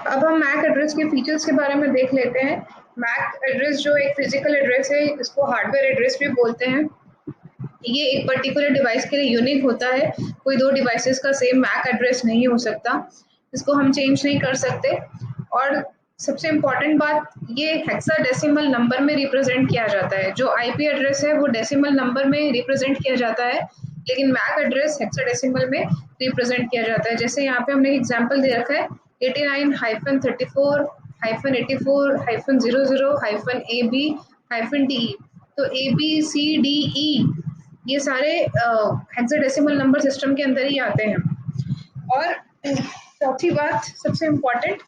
अब हम Mac address के फीचर्स के बारे में देख लेते हैं। मैक एड्रेस जो एक फिजिकल एड्रेस है, इसको हार्डवेयर एड्रेस भी बोलते हैं। ये एक पर्टिकुलर डिवाइस के लिए यूनिक होता है। कोई दो डिवाइसेस का सेम मैक एड्रेस नहीं हो सकता, इसको हम चेंज नहीं कर सकते। और सबसे इम्पॉर्टेंट बात, ये हेक्साडेसिमल नंबर में रिप्रेजेंट किया जाता है। जो आईपी एड्रेस है वो डेसिमल नंबर में रिप्रेजेंट किया जाता है, लेकिन मैक एड्रेस हेक्साडेसिमल में रिप्रेजेंट किया जाता है। जैसे यहाँ पे हमने एग्जांपल दे रखा है 89-34-84-00-00-AB-DE। तो A B C D E ये सारे हेक्साडेसिमल नंबर सिस्टम के अंदर ही आते हैं। और चौथी बात सबसे इम्पोर्टेंट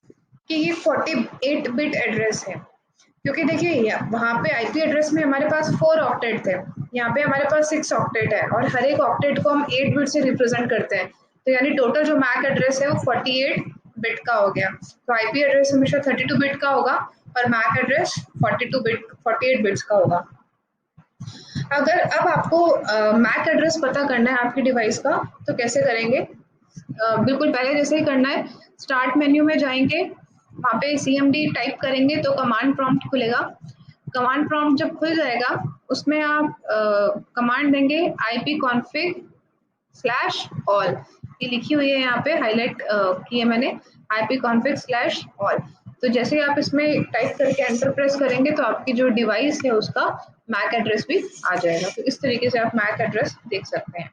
कि ये 48 बिट एड्रेस है, क्योंकि देखिए वहाँ पे आईपी एड्रेस में हमारे पास 4 ऑक्टेट थे, यहाँ पे हमारे पास 6 ऑक्टेट है, और हर एक ऑक्टेट को हम 8 बिट से रिप्रेजेंट करते हैं। तो यानी टोटल जो मैक एड्रेस है वो 48 बिट का हो गया। तो आईपी एड्रेस हमेशा 32 बिट का होगा और मैक एड्रेस 48 बिट्स का होगा। अगर अब आपको मैक एड्रेस पता करना है आपके डिवाइस का, तो कैसे करेंगे? बिल्कुल पहले जैसे ही करना है, स्टार्ट मेन्यू में जाएंगे, वहाँ पे cmd टाइप करेंगे तो कमांड प्रॉम्प्ट खुलेगा। कमांड प्रॉम्प्ट जब खुल जाएगा, उसमें आप कमांड देंगे ipconfig/all। ये लिखी हुई है यहाँ पे, हाईलाइट की है मैंने, ipconfig/all। तो जैसे ही आप इसमें टाइप करके एंटर प्रेस करेंगे तो आपकी जो डिवाइस है उसका मैक एड्रेस भी आ जाएगा। तो इस तरीके से आप मैक एड्रेस देख सकते हैं।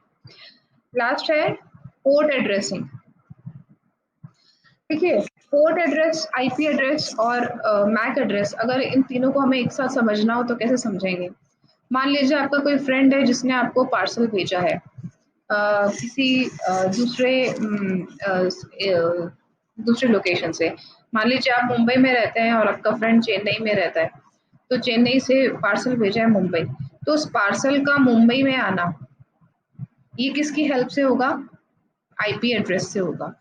लास्ट है पोर्ट एड्रेसिंग। देखिए, पोर्ट एड्रेस, आईपी एड्रेस और मैक एड्रेस, अगर इन तीनों को हमें एक साथ समझना हो तो कैसे समझेंगे? मान लीजिए आपका कोई फ्रेंड है जिसने आपको पार्सल भेजा है किसी दूसरे लोकेशन से। मान लीजिए आप मुंबई में रहते हैं और आपका फ्रेंड चेन्नई में रहता है, तो चेन्नई से पार्सल भेजा है मुंबई, तो उस पार्सल का मुंबई में आना ये किसकी हेल्प से होगा? आईपी एड्रेस से होगा।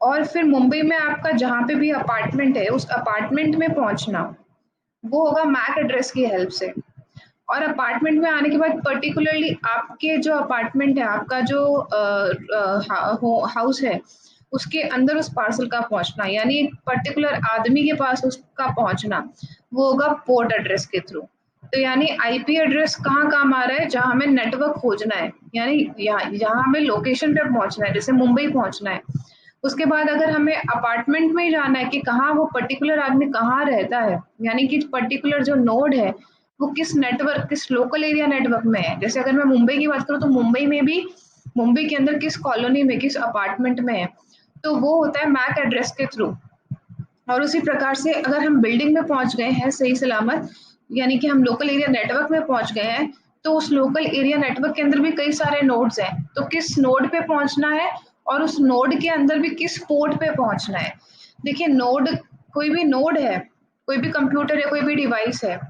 और फिर मुंबई में आपका जहाँ पे भी अपार्टमेंट है, उस अपार्टमेंट में पहुंचना वो होगा मैक एड्रेस की हेल्प से। और अपार्टमेंट में आने के बाद पर्टिकुलरली आपके जो अपार्टमेंट है, आपका जो हाउस है, उसके अंदर उस पार्सल का पहुंचना, यानी एक पर्टिकुलर आदमी के पास उसका पहुंचना, वो होगा पोर्ट एड्रेस के थ्रू। तो यानी आईपी एड्रेस कहाँ काम आ रहा है? जहाँ हमें नेटवर्क खोजना है, यानी यहाँ हमें लोकेशन पे पहुंचना है, जैसे मुंबई पहुंचना है। उसके बाद अगर हमें अपार्टमेंट में ही जाना है कि कहाँ वो पर्टिकुलर आदमी कहाँ रहता है, यानी कि पर्टिकुलर जो नोड है वो किस नेटवर्क, किस लोकल एरिया नेटवर्क में है। जैसे अगर मैं मुंबई की बात करूँ तो मुंबई में भी, मुंबई के अंदर किस कॉलोनी में, किस अपार्टमेंट में है, तो वो होता है मैक एड्रेस के थ्रू। और उसी प्रकार से अगर हम बिल्डिंग में पहुंच गए हैं सही सलामत, यानी कि हम लोकल एरिया नेटवर्क में पहुंच गए हैं, तो उस लोकल एरिया नेटवर्क के अंदर भी कई सारे नोड्स हैं, तो किस नोड पे पहुंचना है और उस नोड के अंदर भी किस पोर्ट पे पहुंचना है। देखिए, नोड, कोई भी नोड है, कोई भी कंप्यूटर है, कोई भी डिवाइस है,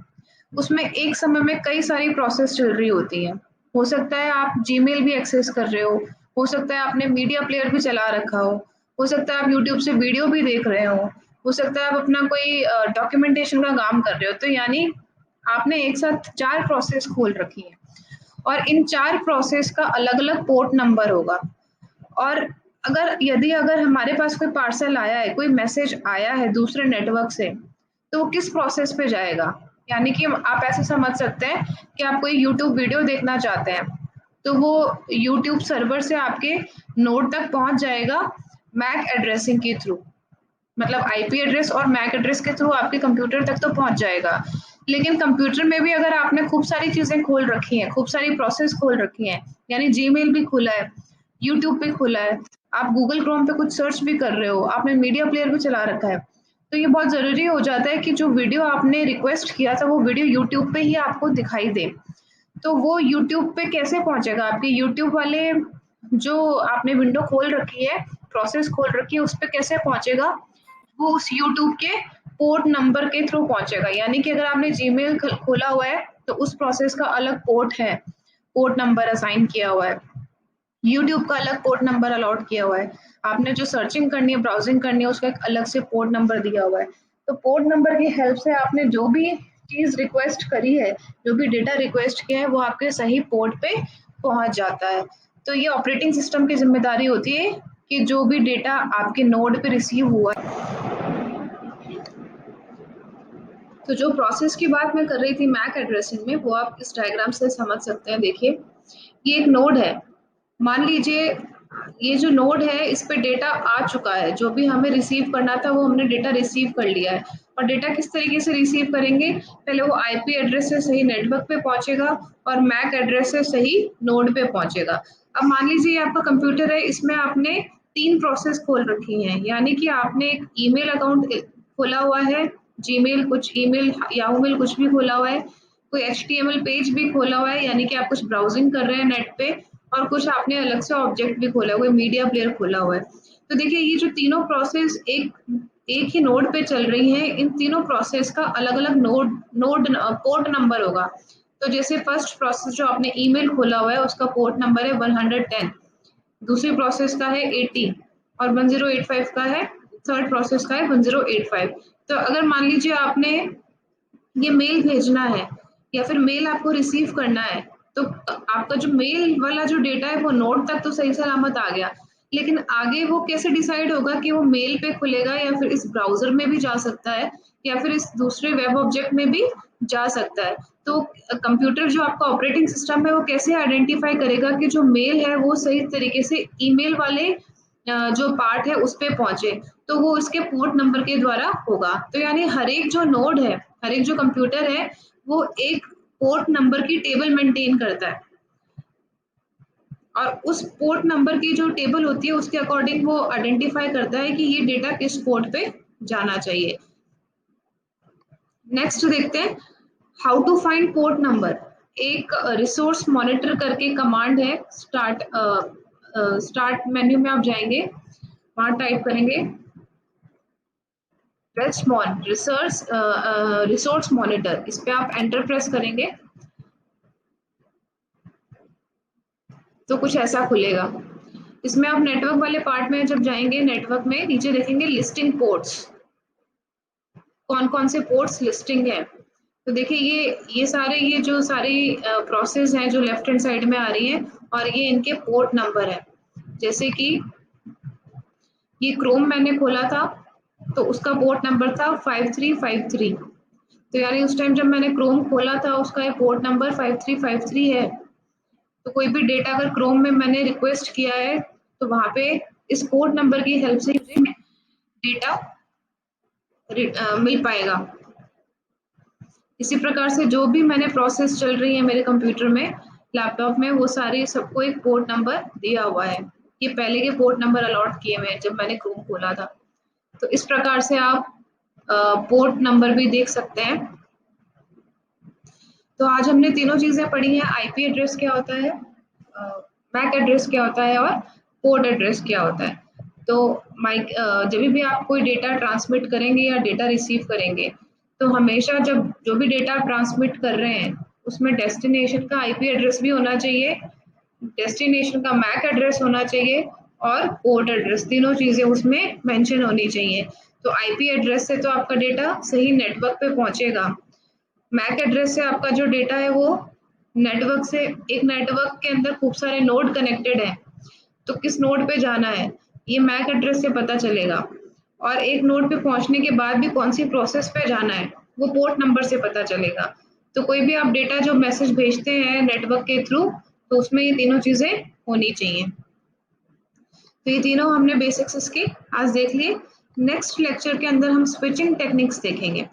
उसमें एक समय में कई सारी प्रोसेस चल रही होती है। हो सकता है आप जीमेल भी एक्सेस कर रहे हो सकता है आपने मीडिया प्लेयर भी चला रखा हो सकता है आप यूट्यूब से वीडियो भी देख रहे हो सकता है आप अपना कोई डॉक्यूमेंटेशन का काम कर रहे हो। तो यानी आपने एक साथ 4 प्रोसेस खोल रखी है, और इन 4 प्रोसेस का अलग-अलग पोर्ट नंबर होगा। और अगर हमारे पास कोई पार्सल आया है, कोई मैसेज आया है दूसरे नेटवर्क से, तो वो किस प्रोसेस पे जाएगा? यानी कि आप ऐसे समझ सकते हैं कि आप कोई यूट्यूब वीडियो देखना चाहते हैं, तो वो यूट्यूब सर्वर से आपके नोड तक पहुंच जाएगा मैक एड्रेसिंग के थ्रू। मतलब आईपी एड्रेस और मैक एड्रेस के थ्रू आपके कंप्यूटर तक तो पहुंच जाएगा। लेकिन कंप्यूटर में भी अगर आपने खूब सारी चीजें खोल रखी हैं, खूब सारी प्रोसेस खोल रखी हैं, यानी जीमेल भी खुला है, यूट्यूब पे खुला है, आप गूगल क्रोम पे कुछ सर्च भी कर रहे हो, आपने मीडिया प्लेयर भी चला रखा है, तो ये बहुत ज़रूरी हो जाता है कि जो वीडियो आपने रिक्वेस्ट किया था वो वीडियो यूट्यूब पे ही आपको दिखाई दे। तो वो यूट्यूब पे कैसे पहुंचेगा? आपके यूट्यूब वाले जो आपने विंडो खोल रखी है, प्रोसेस खोल रखी है, उस पे कैसे पहुंचेगा? वो उस यूट्यूब के पोर्ट नंबर के थ्रू पहुंचेगा। यानी कि अगर आपने जीमेल खोला हुआ है तो उस प्रोसेस का अलग पोर्ट है, पोर्ट नंबर असाइन किया हुआ है, यूट्यूब का अलग पोर्ट नंबर अलॉट किया हुआ है, आपने जो सर्चिंग करनी है, ब्राउजिंग करनी है, उसका एक अलग से पोर्ट नंबर दिया हुआ है। तो पोर्ट नंबर की हेल्प से आपने जो भी चीज़ रिक्वेस्ट करी है, जो भी डेटा रिक्वेस्ट किया है, वो आपके सही पोर्ट पे पहुंच जाता है। तो ये ऑपरेटिंग सिस्टम की जिम्मेदारी होती है कि जो भी डेटा आपके नोड पे रिसीव हुआ है तो जो प्रोसेस की बात मैं कर रही थी मैक एड्रेसिंग में, वो आप इस डायग्राम से समझ सकते हैं। देखिए, ये एक नोड है। मान लीजिए ये जो नोड है इस पे डेटा आ चुका है, जो भी हमें रिसीव करना था वो हमने डेटा रिसीव कर लिया है। और डेटा किस तरीके से रिसीव करेंगे, पहले वो आईपी एड्रेस से सही नेटवर्क पे पहुंचेगा और मैक एड्रेस से सही नोड पे पहुंचेगा। अब मान लीजिए आपका कंप्यूटर है, इसमें आपने 3 प्रोसेस खोल रखी हैं, यानी कि आपने एक ईमेल अकाउंट खोला हुआ है, जीमेल, कुछ ईमेल, याहू मेल, कुछ भी खोला हुआ है, कोई एचटीएमएल पेज भी खोला हुआ है, यानी कि आप कुछ ब्राउजिंग कर रहे हैं नेट पे, और कुछ आपने अलग से ऑब्जेक्ट भी खोला हुआ है, मीडिया प्लेयर खोला हुआ है। तो देखिए, ये जो तीनों प्रोसेस एक ही नोड पे चल रही हैं, इन तीनों प्रोसेस का अलग अलग नोड नोड पोर्ट नंबर होगा। तो जैसे फर्स्ट प्रोसेस जो आपने ईमेल खोला हुआ है उसका पोर्ट नंबर है 110, दूसरी प्रोसेस का है 80 और 1085 का है, थर्ड प्रोसेस का है 1085। तो अगर मान लीजिए आपने ये मेल भेजना है या फिर मेल आपको रिसीव करना है, तो आपका जो मेल वाला जो डेटा है वो नोड तक तो सही सलामत आ गया, लेकिन आगे वो कैसे डिसाइड होगा कि वो मेल पे खुलेगा या फिर इस ब्राउजर में भी जा सकता है या फिर इस दूसरे वेब ऑब्जेक्ट में भी जा सकता है। तो कंप्यूटर जो आपका ऑपरेटिंग सिस्टम है वो कैसे आइडेंटिफाई करेगा कि जो मेल है वो सही तरीके से ईमेल वाले जो पार्ट है उस पे पहुंचे, तो वो उसके पोर्ट नंबर के द्वारा होगा। तो यानी हर एक जो नोड है, हर एक जो कंप्यूटर है, वो एक पोर्ट नंबर की टेबल मेंटेन करता है और उस पोर्ट नंबर की जो टेबल होती है उसके अकॉर्डिंग वो आइडेंटिफाई करता है कि ये डेटा किस पोर्ट पे जाना चाहिए। नेक्स्ट देखते हैं how to find port number. एक रिसोर्स मॉनिटर करके कमांड है, स्टार्ट मेन्यू में आप जाएंगे, वहां टाइप करेंगे रेस्टमॉन रिसोर्स मॉनिटर, इस पे आप एंटर प्रेस करेंगे तो कुछ ऐसा खुलेगा। इसमें आप नेटवर्क वाले पार्ट में जब जाएंगे, नेटवर्क में नीचे देखेंगे लिस्टिंग पोर्ट्स, कौन कौन से पोर्ट्स लिस्टिंग है। तो देखिए, ये सारे, ये जो सारी प्रोसेस हैं जो लेफ्ट हैंड साइड में आ रही हैं, और ये इनके पोर्ट नंबर है। जैसे कि ये क्रोम मैंने खोला था तो उसका पोर्ट नंबर था 5353, तो यानी उस टाइम जब मैंने क्रोम खोला था उसका ये पोर्ट नंबर 5353 है। तो कोई भी डेटा अगर क्रोम में मैंने रिक्वेस्ट किया है तो वहां पे इस पोर्ट नंबर की हेल्प से मुझे डेटा मिल पाएगा। इसी प्रकार से जो भी मैंने प्रोसेस चल रही है मेरे कंप्यूटर में, लैपटॉप में, वो सारी सबको एक पोर्ट नंबर दिया हुआ है। ये पहले के पोर्ट नंबर अलॉट किए हुए हैं जब मैंने क्रोम खोला था। तो इस प्रकार से आप पोर्ट नंबर भी देख सकते हैं। तो आज हमने तीनों चीजें पढ़ी हैं, आईपी एड्रेस क्या होता है, मैक एड्रेस क्या होता है, और पोर्ट एड्रेस क्या होता है। तो माइक जब भी आप कोई डेटा ट्रांसमिट करेंगे या डेटा रिसीव करेंगे, तो हमेशा जब जो भी डेटा आप ट्रांसमिट कर रहे हैं उसमें डेस्टिनेशन का आईपी एड्रेस भी होना चाहिए, डेस्टिनेशन का मैक एड्रेस होना चाहिए, और पोर्ट एड्रेस, तीनों चीजें उसमें मेंशन होनी चाहिए। तो आईपी एड्रेस से तो आपका डेटा सही नेटवर्क पे पहुंचेगा, मैक एड्रेस से आपका जो डेटा है वो नेटवर्क से, एक नेटवर्क के अंदर खूब सारे नोड कनेक्टेड हैं, तो किस नोड पे जाना है ये मैक एड्रेस से पता चलेगा, और एक नोड पे पहुंचने के बाद भी कौन सी प्रोसेस पे जाना है वो पोर्ट नंबर से पता चलेगा। तो कोई भी आप डेटा जो मैसेज भेजते हैं नेटवर्क के थ्रू, तो उसमें ये तीनों चीजें होनी चाहिए। तो ये तीनों हमने बेसिक्स इसके आज देख लिए। नेक्स्ट लेक्चर के अंदर हम स्विचिंग टेक्निक्स देखेंगे।